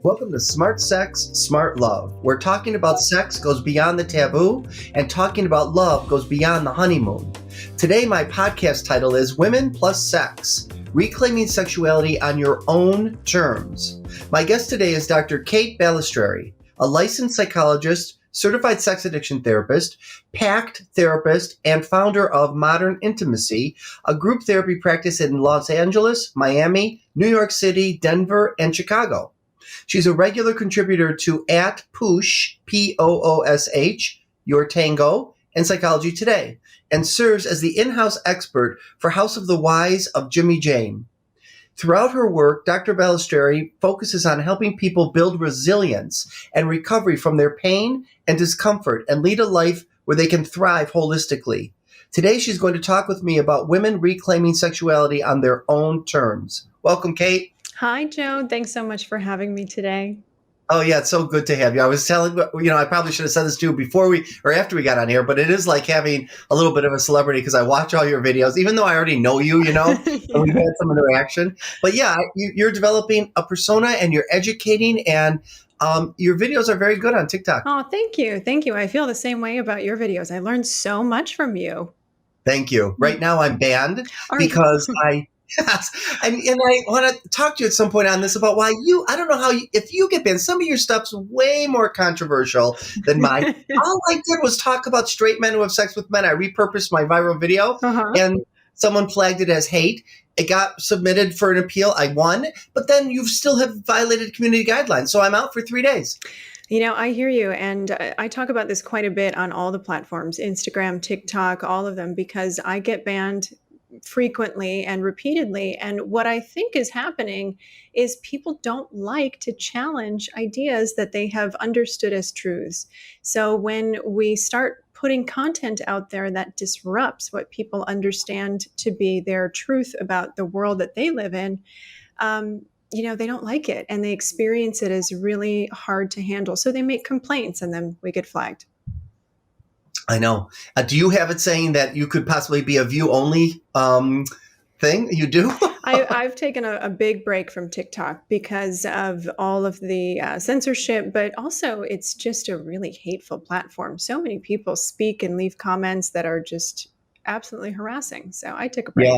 Welcome to Smart Sex, Smart Love, where talking about sex goes beyond the taboo and talking about love goes beyond the honeymoon. Today, my podcast title is Women Plus Sex, Reclaiming Sexuality on Your Own Terms. My guest today is Dr. Kate Balestrieri, a licensed psychologist, certified sex addiction therapist, PACT therapist, and founder of Modern Intimacy, a group therapy practice in Los Angeles, Miami, New York City, Denver, and Chicago. She's a regular contributor to @Poosh, P-O-O-S-H, Your Tango, and Psychology Today, and serves as the in-house expert for House of the Wise of Jimmy Jane. Throughout her work, Dr. Balestrieri focuses on helping people build resilience and recovery from their pain and discomfort and lead a life where they can thrive holistically. Today, she's going to talk with me about women reclaiming sexuality on their own terms. Welcome, Kate. Hi, Joe. Thanks so much for having me today. Oh, yeah, it's so good to have you. I was telling, I probably should have said this too before or after we got on here, but it is like having a little bit of a celebrity because I watch all your videos, even though I already know you, Yeah. and we've had some interaction. But yeah, you're developing a persona and you're educating, and your videos are very good on TikTok. Oh, thank you. Thank you. I feel the same way about your videos. I learned so much from you. Thank you. Right now I'm banned because Yes. And I want to talk to you at some point on this about why I don't know if you get banned, some of your stuff's way more controversial than mine. All I did was talk about straight men who have sex with men. I repurposed my viral video and someone flagged it as hate. It got submitted for an appeal. I won, but then you still have violated community guidelines. So I'm out for 3 days. I hear you. And I talk about this quite a bit on all the platforms, Instagram, TikTok, all of them, because I get banned frequently and repeatedly. And what I think is happening is people don't like to challenge ideas that they have understood as truths. So when we start putting content out there that disrupts what people understand to be their truth about the world that they live in, they don't like it and they experience it as really hard to handle. So they make complaints and then we get flagged. I know. Do you have it saying that you could possibly be a view only thing? You do? I've taken a big break from TikTok because of all of the censorship, but also it's just a really hateful platform. So many people speak and leave comments that are just absolutely harassing. So I took a break.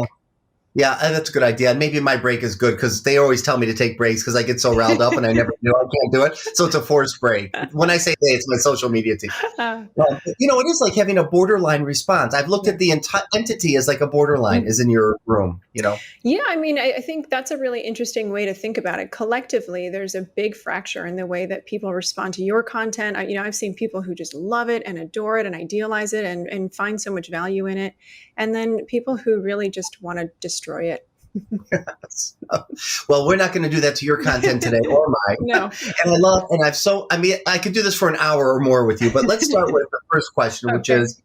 Yeah, that's a good idea. And maybe my break is good because they always tell me to take breaks because I get so riled up and I never do. I can't do it. So it's a forced break. When I say they, it's my social media team. It is like having a borderline response. I've looked at the entire entity as like a borderline is in your room, Yeah, I think that's a really interesting way to think about it. Collectively, there's a big fracture in the way that people respond to your content. I've seen people who just love it and adore it and idealize it and find so much value in it. And then people who really just want to destroy it. Well, we're not going to do that to your content today or mine. No. And I could do this for an hour or more with you, but let's start with the first question, which is,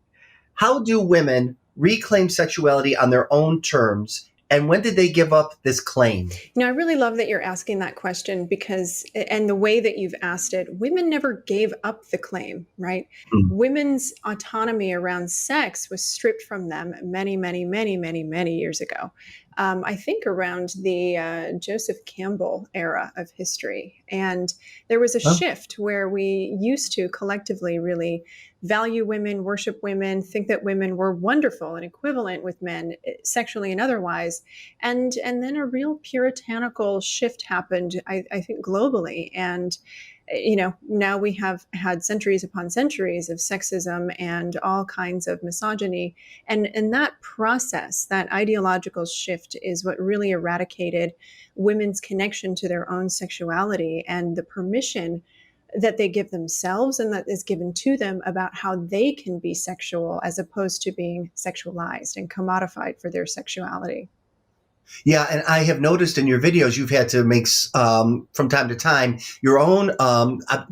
how do women reclaim sexuality on their own terms? And when did they give up this claim? I really love that you're asking that question because, and the way that you've asked it, women never gave up the claim, right? Women's autonomy around sex was stripped from them many, many, many, many, many years ago. I think around the Joseph Campbell era of history. And there was a shift where we used to collectively really value women, worship women, think that women were wonderful and equivalent with men sexually and otherwise. And then a real puritanical shift happened, I think, globally. And now we have had centuries upon centuries of sexism and all kinds of misogyny. And that process, that ideological shift is what really eradicated women's connection to their own sexuality and the permission that they give themselves and that is given to them about how they can be sexual as opposed to being sexualized and commodified for their sexuality. Yeah, and I have noticed in your videos you've had to make, from time to time, your own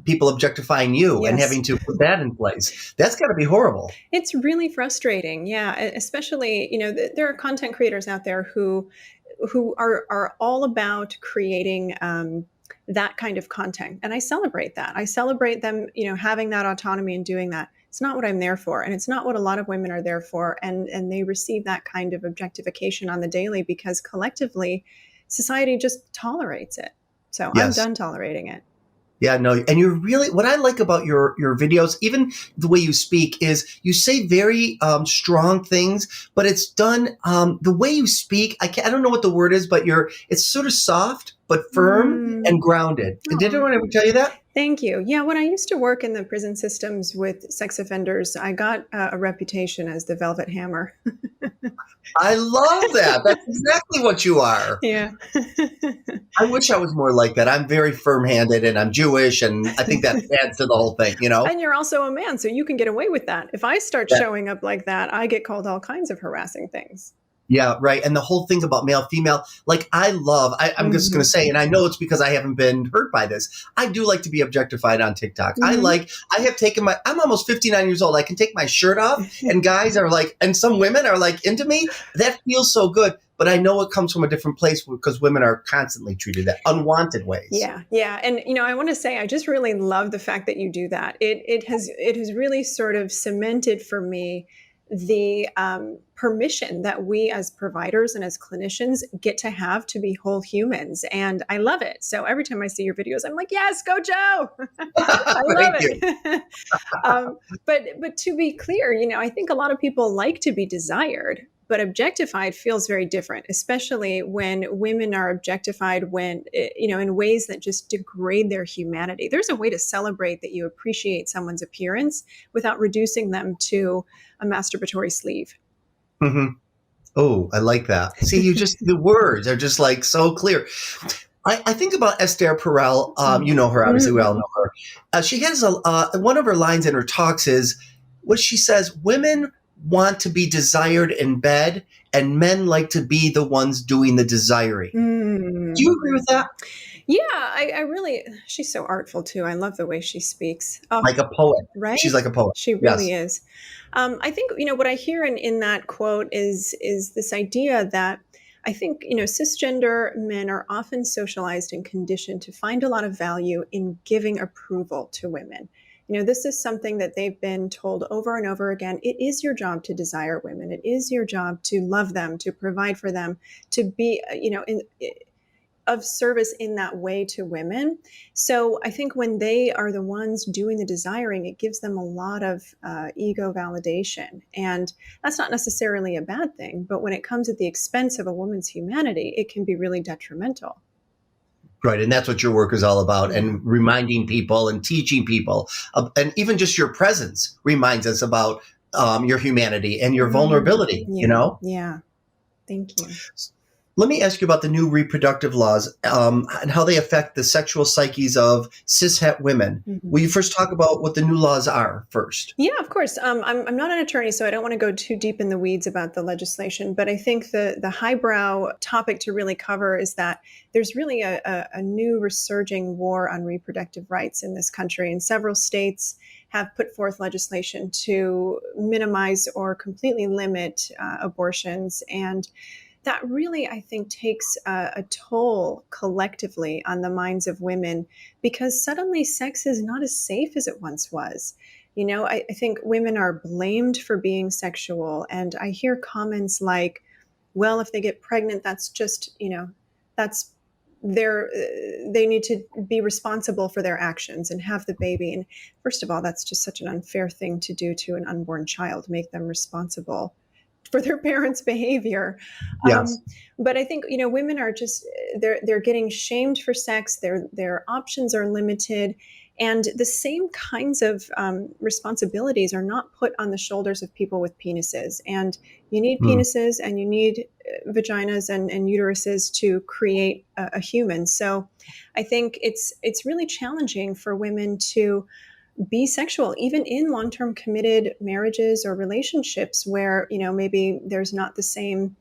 people objectifying you and having to put that in place. That's got to be horrible. It's really frustrating. Yeah, especially, there are content creators out there who are all about creating that kind of content. And I celebrate that. I celebrate them, having that autonomy and doing that. It's not what I'm there for. And it's not what a lot of women are there for. And they receive that kind of objectification on the daily because collectively society just tolerates it. So I'm done tolerating it. Yeah, no, and you're really, what I like about your videos, even the way you speak, is you say very strong things, but it's done the way you speak. I don't know what the word is, but it's sort of soft but firm and grounded. Did Oh, anyone ever tell you that? thank you. Yeah, when I used to work in the prison systems with sex offenders, I got a reputation as the Velvet Hammer. I love that. That's exactly what you are. Yeah. I wish I was more like that. I'm very firm-handed and I'm Jewish, and I think that adds to the whole thing, you know? And you're also a man, so you can get away with that. If I start That, showing up like that, I get called all kinds of harassing things. yeah, right. And the whole thing about male, female, like I'm just going to say, and I know it's because I haven't been hurt by this. I do like to be objectified on TikTok. I'm almost 59 years old. I can take my shirt off and guys are like, and some women are like into me. That feels so good. But I know it comes from a different place because women are constantly treated that unwanted ways. Yeah, yeah, and I want to say I just really love the fact that you do that. It has really sort of cemented for me the permission that we as providers and as clinicians get to have to be whole humans, and I love it. So every time I see your videos, I'm like, yes, go Joe. I love Thank you. it. But to be clear, I think a lot of people like to be desired, but objectified feels very different, especially when women are objectified in ways that just degrade their humanity. There's a way to celebrate that you appreciate someone's appearance without reducing them to a masturbatory sleeve. Mm-hmm. Oh, I like that. See, the words are just like so clear. I think about Esther Perel. You know her, obviously, we all know her. She has one of her lines in her talks is what she says: women want to be desired in bed, and men like to be the ones doing the desiring. Do you agree with that? Yeah, I really, she's so artful too. I love the way she speaks. Oh, Like a poet. right? She's like a poet. She really is. I think, what I hear in that quote is this idea that I think, cisgender men are often socialized and conditioned to find a lot of value in giving approval to women. This is something that they've been told over and over again. It is your job to desire women. It is your job to love them, to provide for them, to be, of service in that way to women. So I think when they are the ones doing the desiring, it gives them a lot of ego validation. And that's not necessarily a bad thing, but when it comes at the expense of a woman's humanity, it can be really detrimental. Right. And that's what your work is all about, and reminding people and teaching people. And even just your presence reminds us about your humanity and your vulnerability, Yeah. Yeah. Thank you. Let me ask you about the new reproductive laws and how they affect the sexual psyches of cishet women. Will you first talk about what the new laws are first? Yeah, of course. I'm not an attorney, so I don't want to go too deep in the weeds about the legislation. But I think the highbrow topic to really cover is that there's really a new resurging war on reproductive rights in this country. And several states have put forth legislation to minimize or completely limit abortions. And that really, I think, takes a toll collectively on the minds of women, because suddenly sex is not as safe as it once was. I think women are blamed for being sexual. And I hear comments like, well, if they get pregnant, that's just, that's they need to be responsible for their actions and have the baby. And first of all, that's just such an unfair thing to do to an unborn child, make them responsible for their parents' behavior. Yes. But I think, women are just, they're getting shamed for sex. Their options are limited. And the same kinds of responsibilities are not put on the shoulders of people with penises. And you need penises and you need vaginas and uteruses to create a human. So I think it's really challenging for women to be sexual, even in long-term committed marriages or relationships where, maybe there's not the same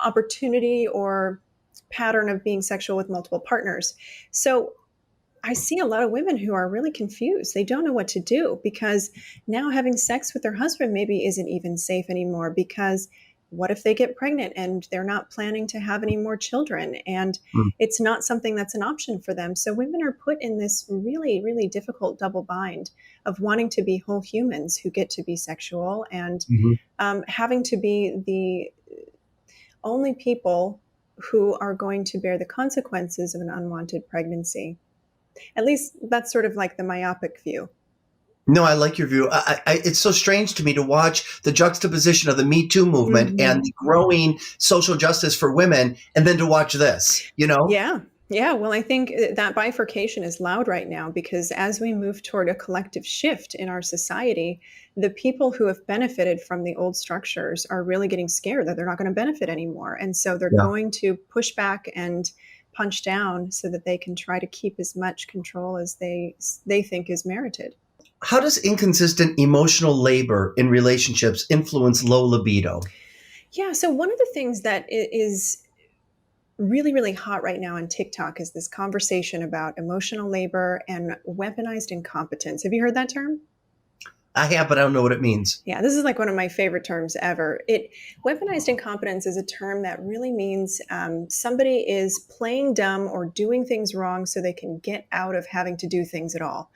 opportunity or pattern of being sexual with multiple partners. So I see a lot of women who are really confused. They don't know what to do, because now having sex with their husband maybe isn't even safe anymore, because what if they get pregnant and they're not planning to have any more children, and it's not something that's an option for them. So women are put in this really, really difficult double bind of wanting to be whole humans who get to be sexual, and having to be the only people who are going to bear the consequences of an unwanted pregnancy. At least that's sort of like the myopic view. No, I like your view. It's so strange to me to watch the juxtaposition of the Me Too movement and the growing social justice for women, and then to watch this, Yeah. Yeah. Well, I think that bifurcation is loud right now because as we move toward a collective shift in our society, the people who have benefited from the old structures are really getting scared that they're not going to benefit anymore. And so they're Yeah. going to push back and punch down so that they can try to keep as much control as they think is merited. How does inconsistent emotional labor in relationships influence low libido? Yeah. So one of the things that is really, really hot right now on TikTok is this conversation about emotional labor and weaponized incompetence. Have you heard that term? I have, but I don't know what it means. Yeah, this is like one of my favorite terms ever. Weaponized incompetence is a term that really means somebody is playing dumb or doing things wrong so they can get out of having to do things at all.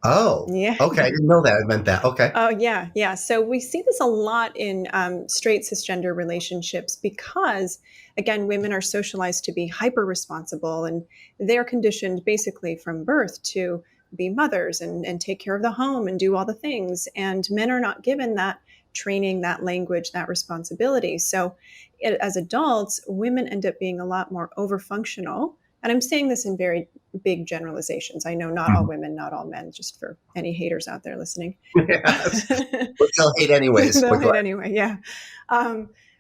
Oh, Yeah. okay. I didn't know that. It meant that. Okay. Oh, yeah. Yeah. So we see this a lot in straight cisgender relationships because, again, women are socialized to be hyper responsible and they're conditioned basically from birth to be mothers and take care of the home and do all the things. And men are not given that training, that language, that responsibility. So as adults, women end up being a lot more overfunctional. And I'm saying this in very big generalizations. I know not all women, not all men, just for any haters out there listening. Yes. But they'll hate anyways. They'll hate anyway, yeah.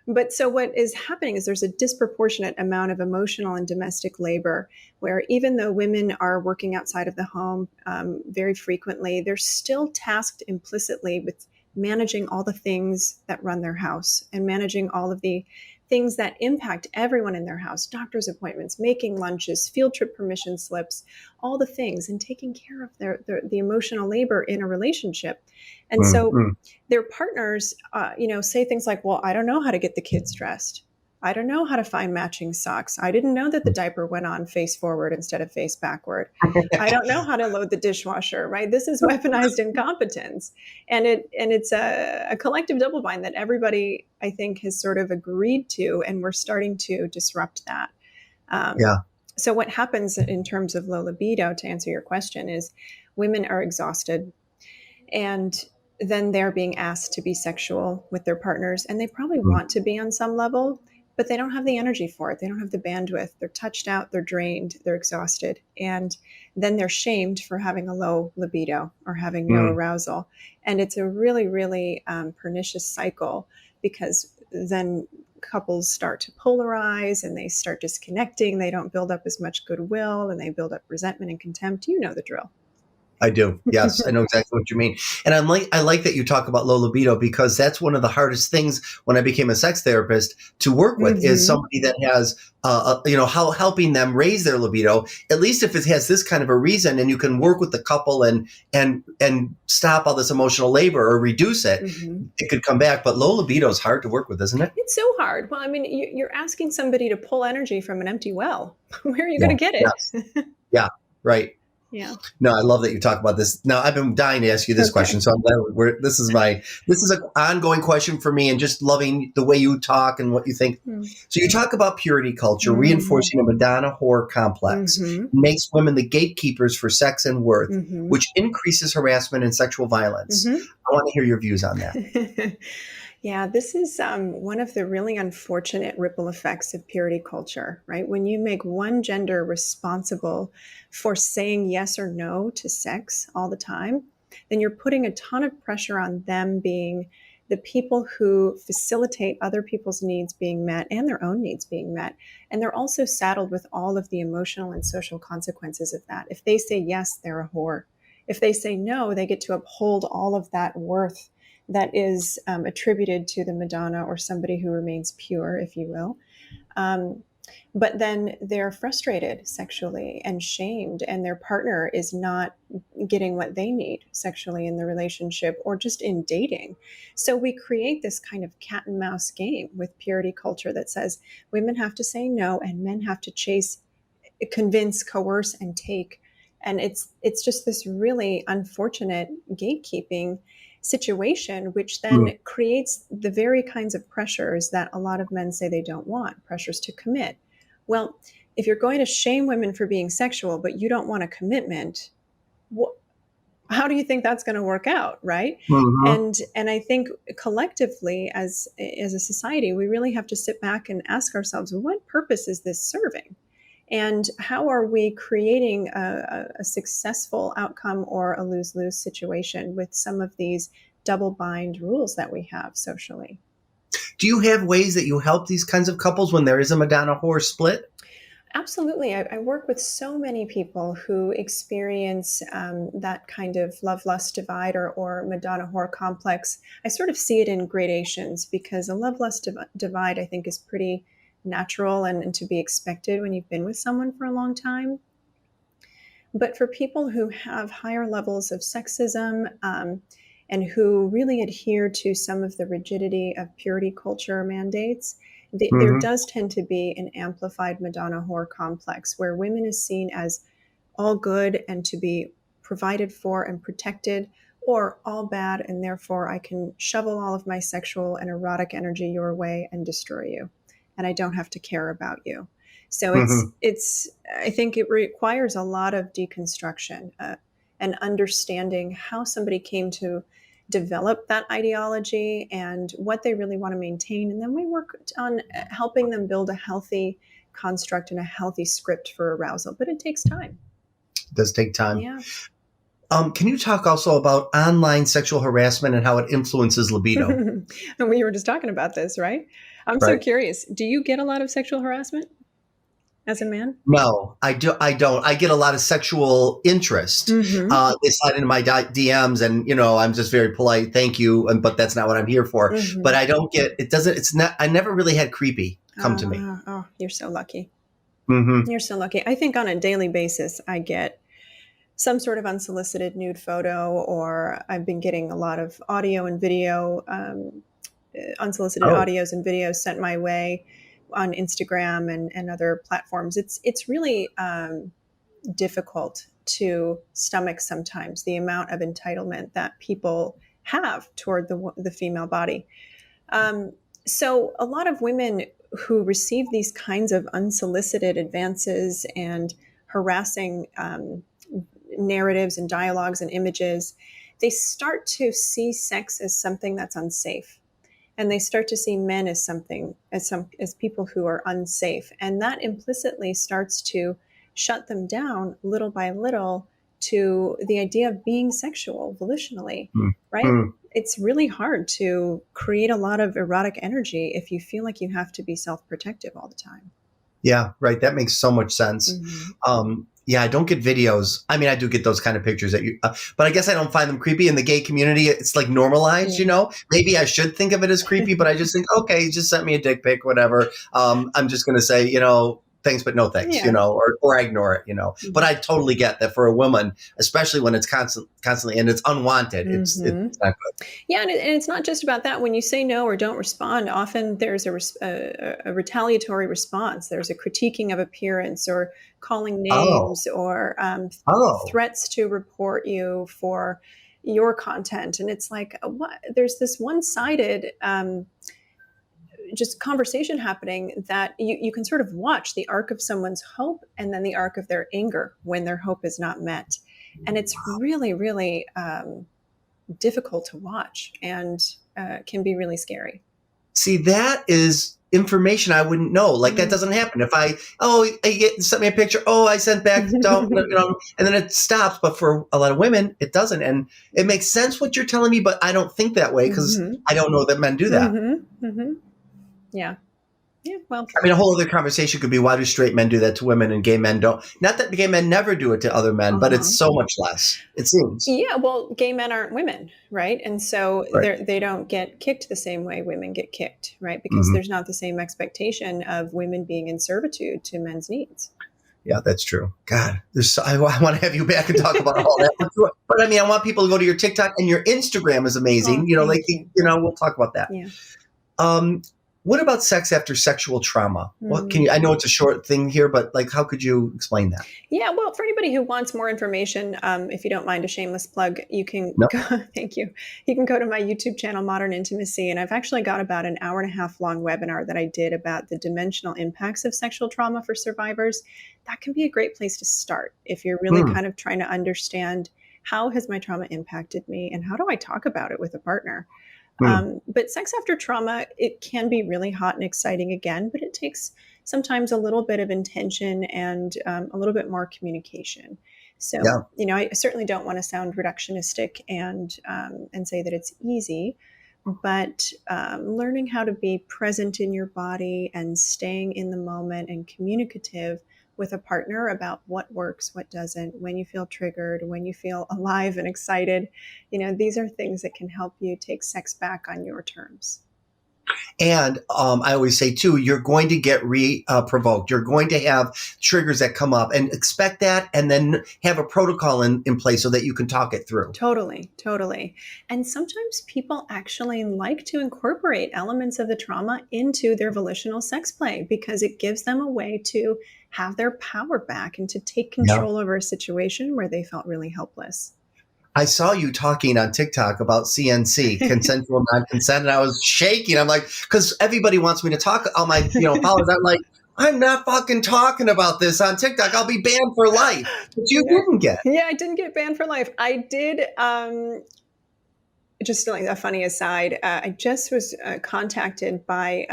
But so what is happening is there's a disproportionate amount of emotional and domestic labor where even though women are working outside of the home very frequently, they're still tasked implicitly with managing all the things that run their house and managing all of the things that impact everyone in their house, doctor's appointments, making lunches, field trip permission slips, all the things, and taking care of the emotional labor in a relationship. And so their partners, say things like, well, I don't know how to get the kids dressed. I don't know how to find matching socks. I didn't know that the diaper went on face forward instead of face backward. I don't know how to load the dishwasher, right? This is weaponized incompetence. And it's a collective double bind that everybody, I think, has sort of agreed to, and we're starting to disrupt that. So what happens in terms of low libido, to answer your question, is women are exhausted and then they're being asked to be sexual with their partners, and they probably want to be on some level, but they don't have the energy for it. They don't have the bandwidth. They're touched out, they're drained, they're exhausted. And then they're shamed for having a low libido or having no arousal. And it's a really, really pernicious cycle because then couples start to polarize and they start disconnecting. They don't build up as much goodwill and they build up resentment and contempt. You know the drill. I do. Yes, I know exactly what you mean. And I like that you talk about low libido because that's one of the hardest things when I became a sex therapist to work with is somebody that has, how helping them raise their libido, at least if it has this kind of a reason and you can work with the couple and stop all this emotional labor or reduce it, it could come back. But low libido is hard to work with, isn't it? It's so hard. Well, I mean, you're asking somebody to pull energy from an empty well. Where are you going to get it? Yes. Yeah, right. Yeah. No, I love that you talk about this. Now, I've been dying to ask you this question, so I'm glad this is an ongoing question for me, and just loving the way you talk and what you think. So you talk about purity culture, reinforcing a Madonna-whore complex, makes women the gatekeepers for sex and worth, which increases harassment and sexual violence. I want to hear your views on that. Yeah, this is one of the really unfortunate ripple effects of purity culture, right? When you make one gender responsible for saying yes or no to sex all the time, then you're putting a ton of pressure on them being the people who facilitate other people's needs being met and their own needs being met. And they're also saddled with all of the emotional and social consequences of that. If they say yes, they're a whore. If they say no, they get to uphold all of that worth that is attributed to the Madonna or somebody who remains pure, if you will. But then they're frustrated sexually and shamed, and their partner is not getting what they need sexually in the relationship or just in dating. So we create this kind of cat and mouse game with purity culture that says women have to say no and men have to chase, convince, coerce, and take. And it's just this really unfortunate gatekeeping situation, which then creates the very kinds of pressures that a lot of men say they don't want, pressures to commit. Well, if you're going to shame women for being sexual, but you don't want a commitment, how do you think that's going to work out, right? Mm-hmm. And I think collectively, as a society, we really have to sit back and ask ourselves, what purpose is this serving? And how are we creating a successful outcome or a lose-lose situation with some of these double bind rules that we have socially? Do you have ways that you help these kinds of couples when there is a Madonna-whore split? Absolutely. I work with so many people who experience that kind of love-lust divide or Madonna-whore complex. I sort of see it in gradations because a love-lust divide, I think, is pretty natural and to be expected when you've been with someone for a long time. But for people who have higher levels of sexism and who really adhere to some of the rigidity of purity culture mandates, there Mm-hmm. does tend to be an amplified Madonna-whore complex where women is seen as all good and to be provided for and protected, or all bad, and therefore I can shovel all of my sexual and erotic energy your way and destroy you, and I don't have to care about you. So Mm-hmm. it's I think it requires a lot of deconstruction and understanding how somebody came to develop that ideology and what they really want to maintain, and then we work on helping them build a healthy construct and a healthy script for arousal. But it takes time. It does take time. Yeah. Can you talk also about online sexual harassment and how it influences libido? And we were just talking about this, right? I'm so Right. curious. Do you get a lot of sexual harassment as a man? No, I do. I don't. I get a lot of sexual interest. Mm-hmm. They slide into my DMs, and I'm just very polite. Thank you, but that's not what I'm here for. Mm-hmm. But I don't get. It doesn't. It's not. I never really had creepy come to me. Oh, you're so lucky. Mm-hmm. You're so lucky. I think on a daily basis, I get some sort of unsolicited nude photo, or I've been getting a lot of audio and video, unsolicited Oh. audios and videos sent my way on Instagram and other platforms. It's really difficult to stomach sometimes the amount of entitlement that people have toward the female body. So a lot of women who receive these kinds of unsolicited advances and harassing narratives and dialogues and images, they start to see sex as something that's unsafe. And they start to see men as as people who are unsafe. And that implicitly starts to shut them down little by little to the idea of being sexual volitionally, right? Mm-hmm. It's really hard to create a lot of erotic energy if you feel like you have to be self-protective all the time. Yeah, right. That makes so much sense. Mm-hmm. Yeah, I don't get videos. I mean, I do get those kind of pictures that but I guess I don't find them creepy. In the gay community, it's like normalized, Yeah. Maybe I should think of it as creepy, but I just think, okay, just sent me a dick pic, whatever. I'm just going to say, thanks, but no thanks, Yeah. or I ignore it, But I totally get that for a woman, especially when it's constantly and it's unwanted. It's not good. Yeah, and it's not just about that. When you say no or don't respond, often there's a retaliatory response. There's a critiquing of appearance or calling Oh, names or oh, threats to report you for your content. And it's like, what? There's this one-sided just conversation happening that you can sort of watch the arc of someone's hope and then the arc of their anger when their hope is not met. And it's really, really difficult to watch and can be really scary. see, that is information I wouldn't know. Like that doesn't happen. If sent me a picture. Oh, I sent back, don't, and then it stops. But for a lot of women, it doesn't. And it makes sense what you're telling me, but I don't think that way because I don't know that men do that. Yeah. Yeah. Well, I mean, a whole other conversation could be why do straight men do that to women and gay men don't? Not that gay men never do it to other men, but it's so much less, it seems. Yeah. Well, gay men aren't women, right? And so Right. they don't get kicked the same way women get kicked, right? Because there's not the same expectation of women being in servitude to men's needs. Yeah, that's true. God, I want to have you back and talk about all that. But I mean, I want people to go to your TikTok and your Instagram is amazing. Oh, thank you. we'll talk about that. Yeah. What about sex after sexual trauma? What can you, I know it's a short thing here, but like, how could you explain that? Yeah, well, for anybody who wants more information, if you don't mind a shameless plug, you can No? go, thank you. You can go to my YouTube channel, Modern Intimacy, and I've actually got about an hour and a half long webinar that I did about the dimensional impacts of sexual trauma for survivors. That can be a great place to start if you're really kind of trying to understand how has my trauma impacted me and how do I talk about it with a partner. But sex after trauma, it can be really hot and exciting again, but it takes sometimes a little bit of intention and a little bit more communication. So, Yeah. I certainly don't want to sound reductionistic and say that it's easy, but learning how to be present in your body and staying in the moment and communicative with a partner about what works, what doesn't, when you feel triggered, when you feel alive and excited. These are things that can help you take sex back on your terms. And I always say too, you're going to get provoked. You're going to have triggers that come up, and expect that, and then have a protocol in place so that you can talk it through. Totally, totally. And sometimes people actually like to incorporate elements of the trauma into their volitional sex play because it gives them a way to have their power back and to take Yeah. control over a situation where they felt really helpless. I saw you talking on TikTok about CNC, consensual non-consent, and I was shaking. I'm like, because everybody wants me to talk. All my followers, I'm like, I'm not fucking talking about this on TikTok. I'll be banned for life. But you didn't get. Yeah, I didn't get banned for life. I did. Just like a funny aside, I just was contacted by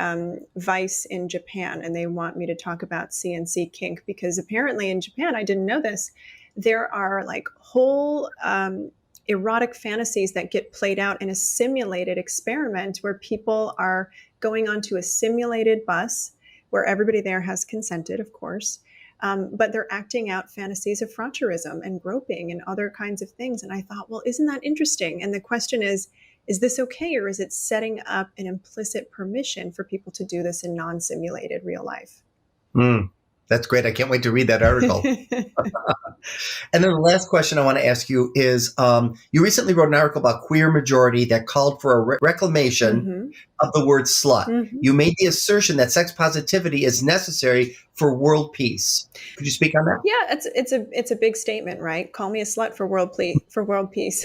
Vice in Japan, and they want me to talk about CNC kink because apparently in Japan, I didn't know this, there are like whole erotic fantasies that get played out in a simulated experiment where people are going onto a simulated bus where everybody there has consented, of course. But they're acting out fantasies of frotteurism and groping and other kinds of things. And I thought, well, isn't that interesting? And the question is this okay? Or is it setting up an implicit permission for people to do this in non-simulated real life? That's great. I can't wait to read that article. And then the last question I want to ask you is, you recently wrote an article about queer majority that called for a reclamation of the word slut. You made the assertion that sex positivity is necessary for world peace. Could you speak on that? Yeah, it's a big statement, right? Call me a slut for world peace.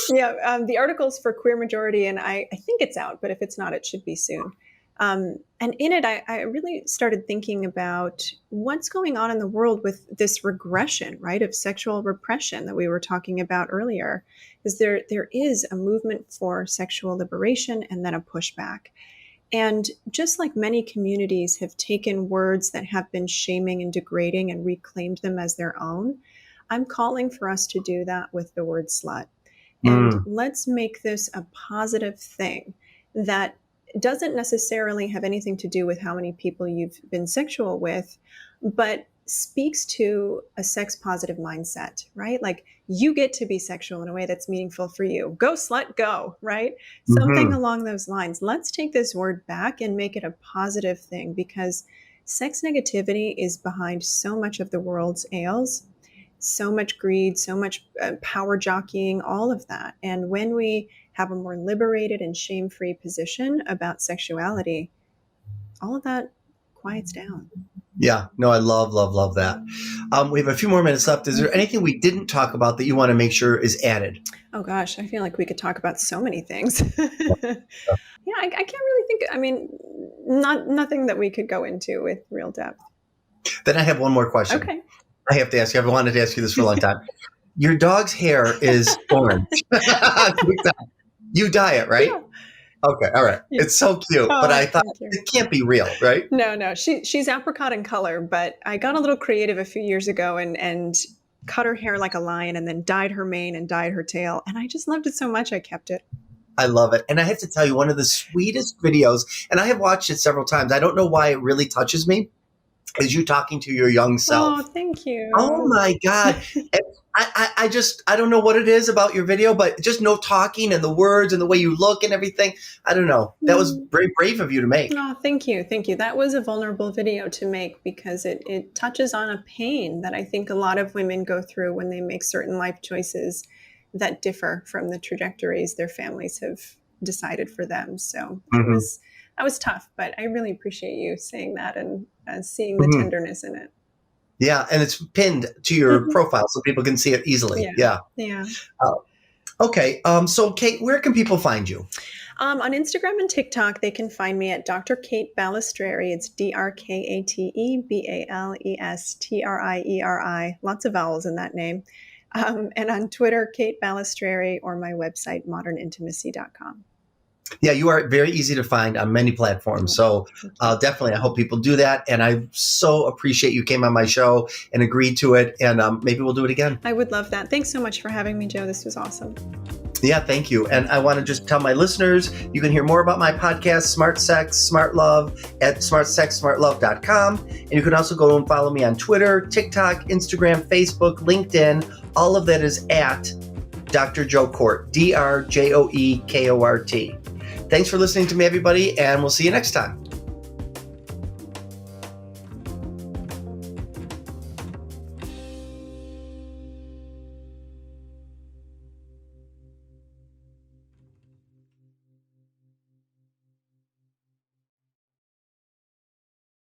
Yeah, the article's for queer majority, and I think it's out, but if it's not, it should be soon. And in it, I really started thinking about what's going on in the world with this regression, right, of sexual repression that we were talking about earlier. Is there is a movement for sexual liberation and then a pushback. And just like many communities have taken words that have been shaming and degrading and reclaimed them as their own, I'm calling for us to do that with the word slut. And let's make this a positive thing that doesn't necessarily have anything to do with how many people you've been sexual with, but speaks to a sex positive mindset, right? Like you get to be sexual in a way that's meaningful for you. Go slut, go, right? Something along those lines. Let's take this word back and make it a positive thing because sex negativity is behind so much of the world's ails, so much greed, so much power jockeying, all of that. And when we have a more liberated and shame-free position about sexuality, all of that quiets down. Yeah, no, I love that. We have a few more minutes left. Is there anything we didn't talk about that you want to make sure is added? Oh gosh, I feel like we could talk about so many things. Yeah, I can't really think. I mean, nothing that we could go into with real depth. Then I have one more question. Okay. I have to ask you. I've wanted to ask you this for a long time. Your dog's hair is orange. You dye it, right? Yeah. Okay, all right. It's so cute, but I thought it can't be real, right? No. She's apricot in color, but I got a little creative a few years ago and cut her hair like a lion and then dyed her mane and dyed her tail. And I just loved it so much, I kept it. I love it. And I have to tell you, one of the sweetest videos, and I have watched it several times. I don't know why it really touches me, is you talking to your young self. Oh, thank you. Oh my God. I don't know what it is about your video, but just no talking and the words and the way you look and everything. I don't know. That was very brave of you to make. Oh, thank you. Thank you. That was a vulnerable video to make because it touches on a pain that I think a lot of women go through when they make certain life choices that differ from the trajectories their families have decided for them. So Mm-hmm. that was tough, but I really appreciate you saying that and seeing the tenderness in it. Yeah, and it's pinned to your profile so people can see it easily. Yeah. Okay. So, Kate, where can people find you? On Instagram and TikTok, they can find me at Dr. Kate Balestrieri. It's DrKateBalestrieri. Lots of vowels in that name. And on Twitter, Kate Balestrieri, or my website, modernintimacy.com. Yeah, you are very easy to find on many platforms. So definitely, I hope people do that. And I so appreciate you came on my show and agreed to it. And maybe we'll do it again. I would love that. Thanks so much for having me, Joe. This was awesome. Yeah, thank you. And I want to just tell my listeners, you can hear more about my podcast, Smart Sex, Smart Love, at smartsexsmartlove.com. And you can also go and follow me on Twitter, TikTok, Instagram, Facebook, LinkedIn. All of that is at Dr. Joe Kort, DrJoeKort. Thanks for listening to me, everybody, and we'll see you next time.